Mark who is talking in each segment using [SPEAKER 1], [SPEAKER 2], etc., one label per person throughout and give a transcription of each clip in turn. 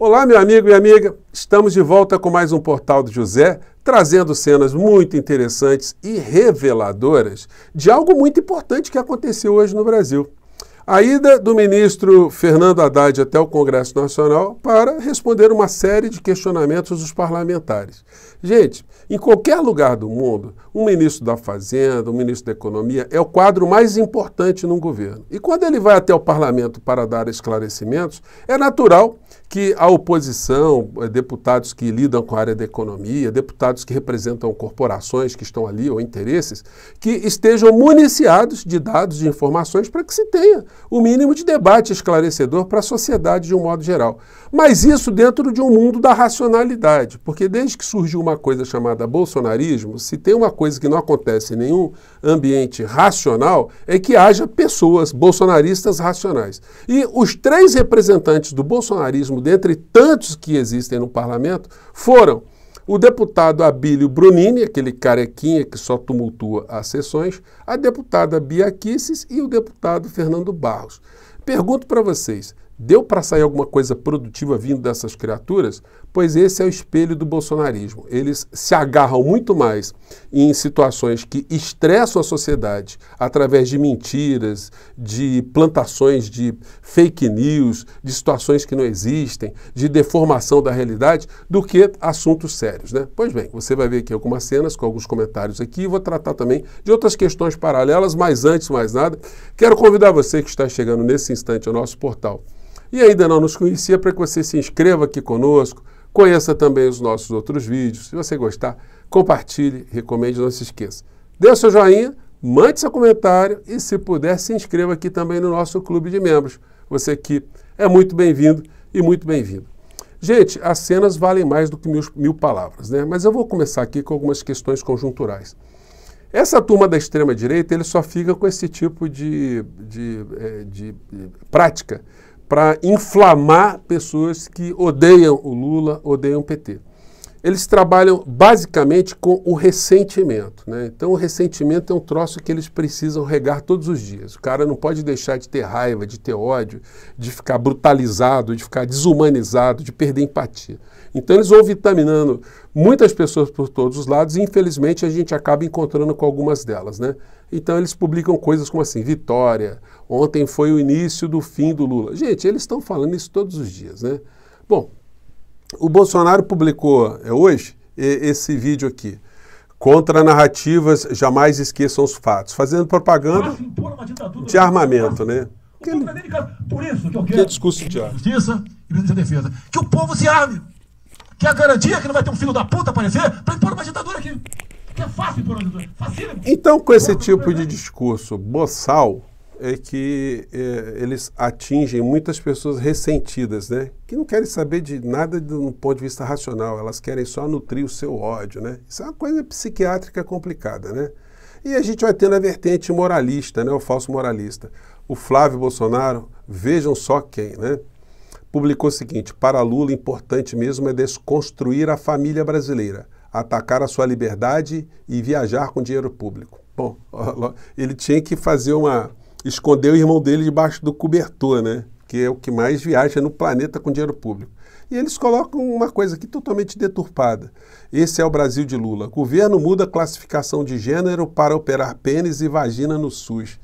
[SPEAKER 1] Olá, meu amigo e amiga, estamos de volta com mais um Portal do José, trazendo cenas muito interessantes e reveladoras de algo muito importante que aconteceu hoje no Brasil. A ida do ministro Fernando Haddad até o Congresso Nacional para responder uma série de questionamentos dos parlamentares. Gente, em qualquer lugar do mundo, um ministro da Fazenda, um ministro da Economia é o quadro mais importante num governo. E quando ele vai até o parlamento para dar esclarecimentos, é natural que a oposição, deputados que lidam com a área da economia, deputados que representam corporações que estão ali ou interesses, que estejam municiados de dados, de informações para que se tenha o mínimo de debate esclarecedor para a sociedade de um modo geral. Mas isso dentro de um mundo da racionalidade, porque desde que surgiu uma coisa chamada bolsonarismo, se tem uma coisa que não acontece em nenhum ambiente racional, é que haja pessoas bolsonaristas racionais. E os três representantes do bolsonarismo, dentre tantos que existem no parlamento, foram o deputado Abílio Brunini, aquele carequinha que só tumultua as sessões, a deputada Bia Kicis e o deputado Fernando Barros. Pergunto para vocês, deu para sair alguma coisa produtiva vindo dessas criaturas? Pois esse é o espelho do bolsonarismo. Eles se agarram muito mais em situações que estressam a sociedade através de mentiras, de plantações de fake news, de situações que não existem, de deformação da realidade, do que assuntos sérios, né? Pois bem, você vai ver aqui algumas cenas com alguns comentários aqui. Vou tratar também de outras questões paralelas, mas antes de mais nada, quero convidar você que está chegando nesse instante ao nosso portal e ainda não nos conhecia, para que você se inscreva aqui conosco, conheça também os nossos outros vídeos. Se você gostar, compartilhe, recomende, não se esqueça. Dê o seu joinha, mande seu comentário e, se puder, se inscreva aqui também no nosso clube de membros. Você aqui é muito bem-vindo e muito bem-vindo. Gente, as cenas valem mais do que mil palavras, né? Mas eu vou começar aqui com algumas questões conjunturais. Essa turma da extrema-direita, ele só fica com esse tipo de prática para inflamar pessoas que odeiam o Lula, odeiam o PT. Eles trabalham basicamente com o ressentimento, né? Então o ressentimento é um troço que eles precisam regar todos os dias. O cara não pode deixar de ter raiva, de ter ódio, de ficar brutalizado, de ficar desumanizado, de perder empatia. Então eles vão vitaminando muitas pessoas por todos os lados e infelizmente a gente acaba encontrando com algumas delas, né? Então eles publicam coisas como assim, vitória, ontem foi o início do fim do Lula. Gente, eles estão falando isso todos os dias, né? Bom, o Bolsonaro publicou hoje esse vídeo aqui. Contra narrativas, jamais esqueçam os fatos. Fazendo propaganda de armamento, né?
[SPEAKER 2] Por isso que eu
[SPEAKER 1] Que
[SPEAKER 2] quero
[SPEAKER 1] discurso de ar.
[SPEAKER 2] justiça e presidência da defesa. Que o povo se arme. Que a garantia que não vai ter um filho da puta aparecer para impor uma ditadura aqui. Que é fácil impor uma ditadura. Facílimo.
[SPEAKER 1] Então, com esse tipo de discurso boçal, é que eles atingem muitas pessoas ressentidas, né? Que não querem saber de nada do ponto de vista racional, elas querem só nutrir o seu ódio, né? Isso é uma coisa psiquiátrica complicada, né? E a gente vai tendo a vertente moralista, né? O falso moralista. O Flávio Bolsonaro, vejam só quem, né? Publicou o seguinte: para Lula, importante mesmo é desconstruir a família brasileira, atacar a sua liberdade e viajar com dinheiro público. Bom, ele tinha que esconder o irmão dele debaixo do cobertor, né? Que é o que mais viaja no planeta com dinheiro público. E eles colocam uma coisa aqui totalmente deturpada. Esse é o Brasil de Lula. Governo muda a classificação de gênero para operar pênis e vagina no SUS.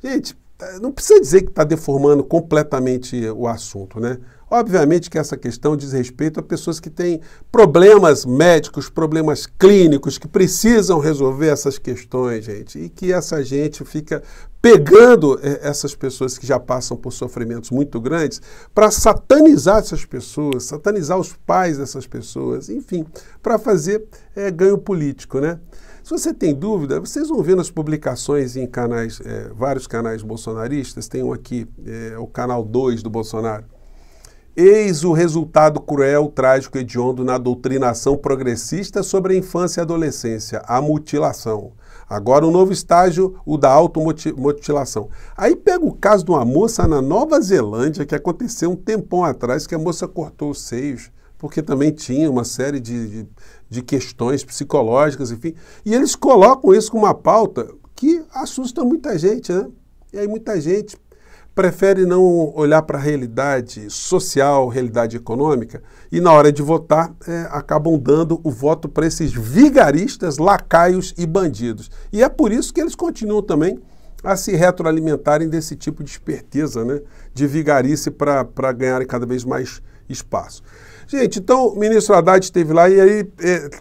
[SPEAKER 1] Gente, não precisa dizer que está deformando completamente o assunto, né? Obviamente que essa questão diz respeito a pessoas que têm problemas médicos, problemas clínicos, que precisam resolver essas questões, gente, e que essa gente fica pegando essas pessoas que já passam por sofrimentos muito grandes para satanizar essas pessoas, satanizar os pais dessas pessoas, enfim, para fazer ganho político, né? Se você tem dúvida, vocês vão ver nas publicações em canais, vários canais bolsonaristas, tem um aqui, o canal 2 do Bolsonaro. Eis o resultado cruel, trágico e hediondo na doutrinação progressista sobre a infância e adolescência, a mutilação. Agora um novo estágio, o da automutilação. Aí pega o caso de uma moça na Nova Zelândia, que aconteceu um tempão atrás, que a moça cortou os seios, porque também tinha uma série de questões psicológicas, enfim. E eles colocam isso como uma pauta que assusta muita gente, né? E aí muita gente prefere não olhar para a realidade social, realidade econômica, e na hora de votar acabam dando o voto para esses vigaristas, lacaios e bandidos. E é por isso que eles continuam também a se retroalimentarem desse tipo de esperteza, né? De vigarice para ganharem cada vez mais espaço. Gente, então o ministro Haddad esteve lá e aí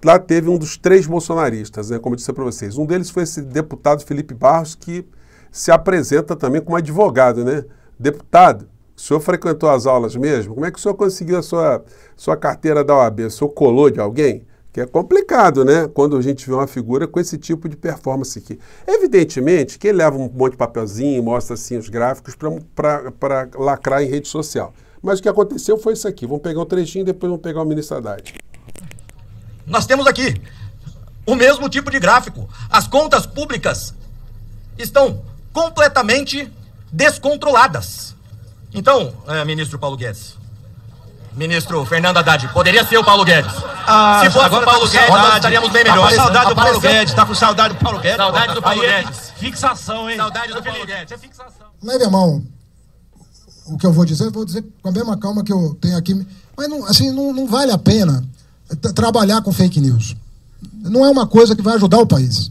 [SPEAKER 1] lá teve um dos 3 bolsonaristas, né? Como eu disse para vocês. Um deles foi esse deputado Felipe Barros, que se apresenta também como advogado, né? Deputado, o senhor frequentou as aulas mesmo? Como é que o senhor conseguiu a sua carteira da OAB? O senhor colou de alguém? Que é complicado, né? Quando a gente vê uma figura com esse tipo de performance aqui. Evidentemente que ele leva um monte de papelzinho, mostra assim os gráficos para lacrar em rede social. Mas o que aconteceu foi isso aqui. Vamos pegar um trechinho e depois vamos pegar o ministro Haddad.
[SPEAKER 3] Nós temos aqui o mesmo tipo de gráfico. As contas públicas estão completamente descontroladas. Então, ministro Paulo Guedes, ministro Fernando Haddad, poderia ser o Paulo Guedes. Se fosse o Paulo Guedes, nós estaríamos bem melhores.
[SPEAKER 2] Saudade do Paulo Guedes, tá com saudade do Paulo Guedes.
[SPEAKER 3] Saudade do Paulo Guedes.
[SPEAKER 2] Fixação, hein?
[SPEAKER 3] Saudade do Paulo Guedes. É fixação.
[SPEAKER 4] Leve a mão. O que eu vou dizer com a mesma calma que eu tenho aqui. Mas não, assim, não vale a pena trabalhar com fake news. Não é uma coisa que vai ajudar o país.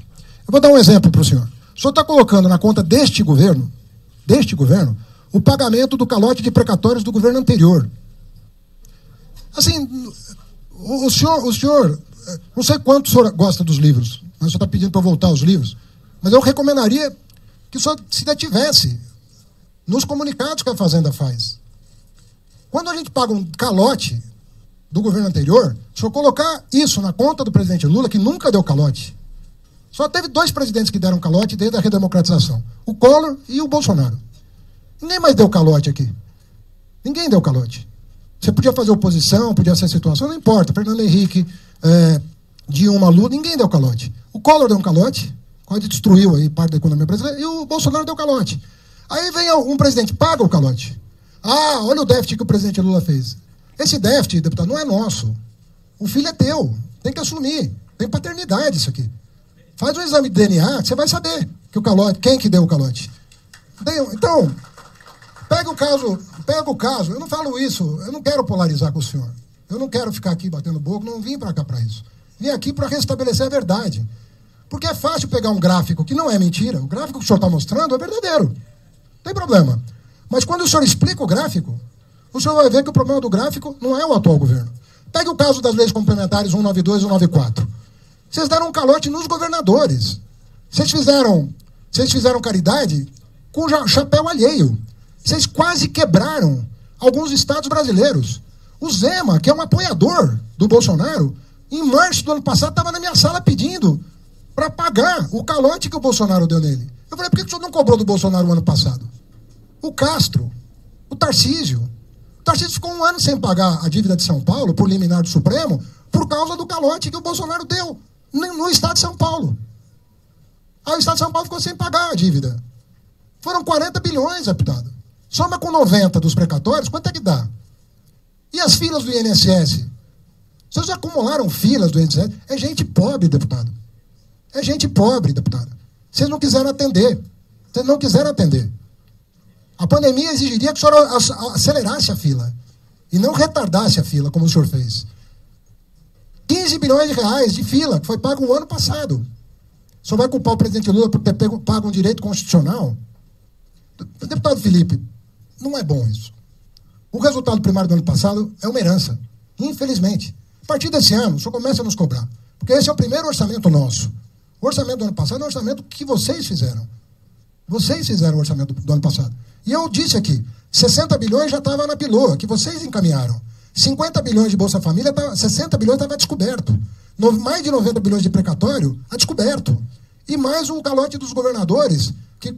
[SPEAKER 4] Eu vou dar um exemplo para o senhor. O senhor está colocando na conta deste governo, o pagamento do calote de precatórios do governo anterior. Assim, o senhor, não sei quanto o senhor gosta dos livros, mas o senhor está pedindo para eu voltar aos livros, mas eu recomendaria que o senhor se detivesse nos comunicados que a Fazenda faz. Quando a gente paga um calote do governo anterior, o senhor colocar isso na conta do presidente Lula, que nunca deu calote. Só teve 2 presidentes que deram calote desde a redemocratização. O Collor e o Bolsonaro. Ninguém mais deu calote aqui. Ninguém deu calote. Você podia fazer oposição, podia ser situação, não importa. Fernando Henrique, Dilma, Lula, ninguém deu calote. O Collor deu um calote, quase destruiu aí parte da economia brasileira, e o Bolsonaro deu calote. Aí vem um presidente, paga o calote. Ah, olha o déficit que o presidente Lula fez. Esse déficit, deputado, não é nosso. O filho é teu. Tem que assumir. Tem paternidade isso aqui. Faz um exame de DNA, que você vai saber que o calote, quem que deu o calote. Então, pega o caso. Eu não falo isso, eu não quero polarizar com o senhor. Eu não quero ficar aqui batendo boca, não vim para cá para isso. Vim aqui para restabelecer a verdade. Porque é fácil pegar um gráfico que não é mentira. O gráfico que o senhor está mostrando é verdadeiro. Não tem problema. Mas quando o senhor explica o gráfico, o senhor vai ver que o problema do gráfico não é o atual governo. Pegue o caso das leis complementares 192 e 194. Vocês deram um calote nos governadores. Vocês fizeram caridade com chapéu alheio. Vocês quase quebraram alguns estados brasileiros. O Zema, que é um apoiador do Bolsonaro, em março do ano passado estava na minha sala pedindo para pagar o calote que o Bolsonaro deu nele. Eu falei, por que o senhor não cobrou do Bolsonaro o ano passado? O Castro, o Tarcísio. O Tarcísio ficou 1 ano sem pagar a dívida de São Paulo, por liminar do Supremo, por causa do calote que o Bolsonaro deu no estado de São Paulo. Aí o estado de São Paulo ficou sem pagar a dívida. Foram 40 bilhões, deputado. Soma com 90 dos precatórios, quanto é que dá? E as filas do INSS? Vocês já acumularam filas do INSS? É gente pobre, deputado. É gente pobre, deputado. Vocês não quiseram atender. Vocês não quiseram atender. A pandemia exigiria que o senhor acelerasse a fila e não retardasse a fila, como o senhor fez. 15 bilhões de reais de fila, que foi pago o ano passado. O senhor vai culpar o presidente Lula por ter pago um direito constitucional? Deputado Felipe, não é bom isso. O resultado primário do ano passado é uma herança. Infelizmente. A partir desse ano, o senhor começa a nos cobrar. Porque esse é o primeiro orçamento nosso. O orçamento do ano passado é um orçamento que vocês fizeram. Vocês fizeram o orçamento do ano passado. E eu disse aqui, 60 bilhões já estava na piloa, que vocês encaminharam. 50 bilhões de Bolsa Família, 60 bilhões estava descoberto. Mais de 90 bilhões de precatório, a descoberto. E mais o calote dos governadores, que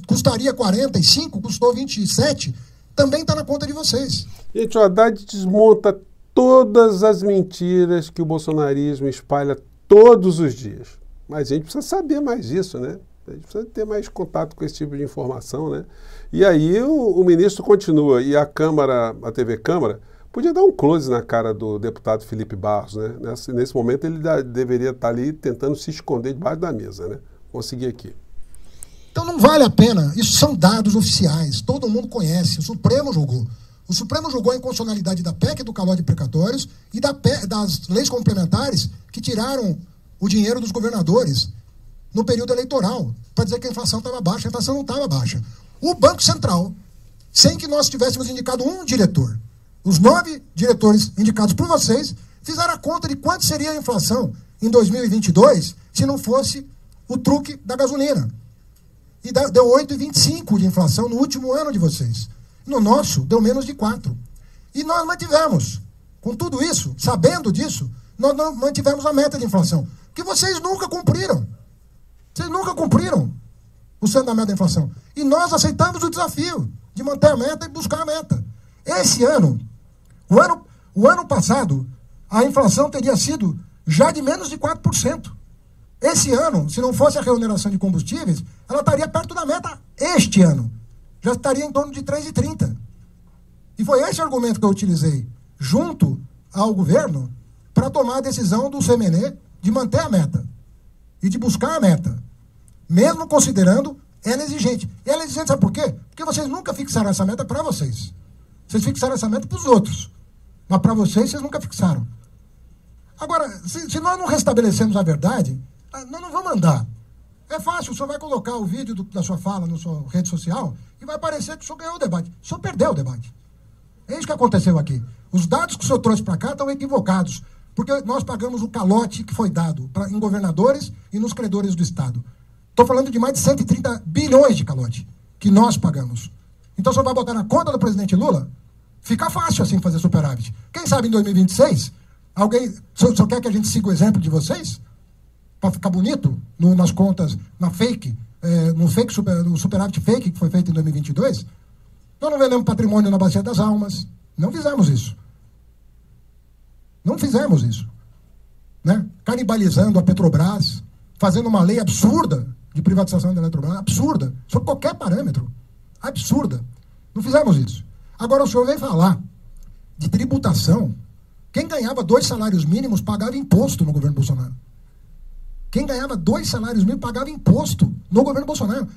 [SPEAKER 4] custaria 45, custou 27, também está na conta de vocês.
[SPEAKER 1] Gente, o Haddad desmonta todas as mentiras que o bolsonarismo espalha todos os dias. Mas a gente precisa saber mais disso, né? A gente precisa ter mais contato com esse tipo de informação, né? E aí o ministro continua, e a Câmara, a TV Câmara, podia dar um close na cara do deputado Felipe Barros, né? Nesse momento ele deveria estar ali tentando se esconder debaixo da mesa, né? Consegui aqui.
[SPEAKER 4] Então não vale a pena. Isso são dados oficiais. Todo mundo conhece. O Supremo julgou. O Supremo julgou a inconstitucionalidade da PEC do calote de precatórios e das leis complementares que tiraram o dinheiro dos governadores no período eleitoral, para dizer que a inflação estava baixa. A inflação não estava baixa. O Banco Central, sem que nós tivéssemos indicado um diretor, os 9 diretores indicados por vocês, fizeram a conta de quanto seria a inflação em 2022 se não fosse o truque da gasolina. E deu 8,25 de inflação no último ano de vocês. No nosso, deu menos de 4. E nós mantivemos. Com tudo isso, sabendo disso, nós não mantivemos a meta de inflação. Que vocês nunca cumpriram. Vocês nunca cumpriram o sendo da meta da inflação. E nós aceitamos o desafio de manter a meta e buscar a meta. Esse ano, o ano passado, a inflação teria sido já de menos de 4%. Esse ano, se não fosse a reoneração de combustíveis, ela estaria perto da meta este ano. Já estaria em torno de 3,30. E foi esse argumento que eu utilizei junto ao governo para tomar a decisão do CMNE de manter a meta e de buscar a meta, mesmo considerando ela exigente. E ela é exigente, sabe por quê? Porque vocês nunca fixaram essa meta para vocês. Vocês fixaram essa meta para os outros. Mas para vocês nunca fixaram. Agora, se nós não restabelecemos a verdade, nós não vamos andar. É fácil, o senhor vai colocar o vídeo da sua fala na sua rede social e vai parecer que o senhor ganhou o debate. O senhor perdeu o debate. É isso que aconteceu aqui. Os dados que o senhor trouxe para cá estão equivocados, porque nós pagamos o calote que foi dado em governadores e nos credores do Estado. Estou falando de mais de 130 bilhões de calote que nós pagamos. Então o senhor vai botar na conta do presidente Lula? Fica fácil assim fazer superávit. Quem sabe em 2026, o senhor quer que a gente siga o exemplo de vocês? Para ficar bonito nas contas, no superávit fake que foi feito em 2022? Nós não vendemos patrimônio na Bacia das Almas. Não fizemos isso. Não fizemos isso. Né? Canibalizando a Petrobras, fazendo uma lei absurda de privatização da Eletrobras, absurda, sob qualquer parâmetro. Absurda. Não fizemos isso. Agora o senhor vem falar de tributação. Quem ganhava 2 salários mínimos pagava imposto no governo Bolsonaro. Quem ganhava 2 salários mínimos pagava imposto no governo Bolsonaro.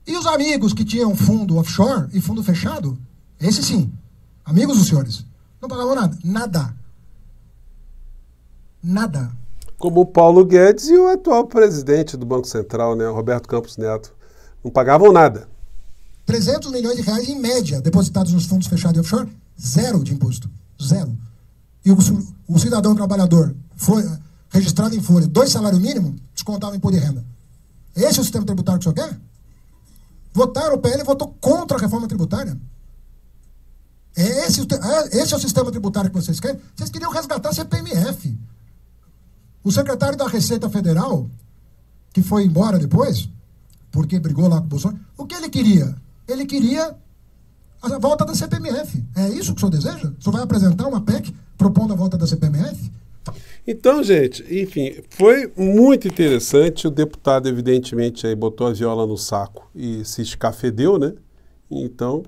[SPEAKER 4] E os amigos que tinham fundo offshore e fundo fechado, esses sim, amigos dos senhores, não pagavam nada. Nada. Nada.
[SPEAKER 1] Como o Paulo Guedes e o atual presidente do Banco Central, né, o Roberto Campos Neto, não pagavam nada.
[SPEAKER 4] 300 milhões de reais em média depositados nos fundos fechados e offshore, 0 de imposto. 0. E o cidadão trabalhador foi registrado em folha, 2 salários mínimos, descontava em imposto de renda. Esse é o sistema tributário que o senhor quer? Votaram, o PL votou contra a reforma tributária. Esse é o sistema tributário que vocês querem? Vocês queriam resgatar a CPMF. O secretário da Receita Federal, que foi embora depois, porque brigou lá com o Bolsonaro, o que ele queria? Ele queria a volta da CPMF. É isso que o senhor deseja? O senhor vai apresentar uma PEC propondo a volta da CPMF?
[SPEAKER 1] Então, gente, enfim, foi muito interessante. O deputado, evidentemente, aí botou a viola no saco e se escafedeu, né? Então,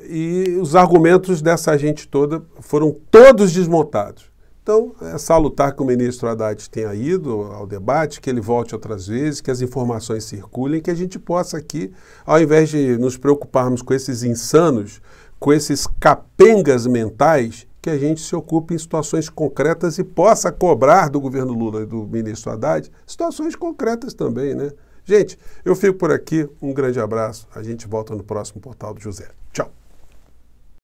[SPEAKER 1] e os argumentos dessa gente toda foram todos desmontados. Então, é salutar que o ministro Haddad tenha ido ao debate, que ele volte outras vezes, que as informações circulem, que a gente possa aqui, ao invés de nos preocuparmos com esses insanos, com esses capengas mentais, que a gente se ocupe em situações concretas e possa cobrar do governo Lula e do ministro Haddad situações concretas também, né? Gente, eu fico por aqui, um grande abraço, a gente volta no próximo Portal do José. Tchau!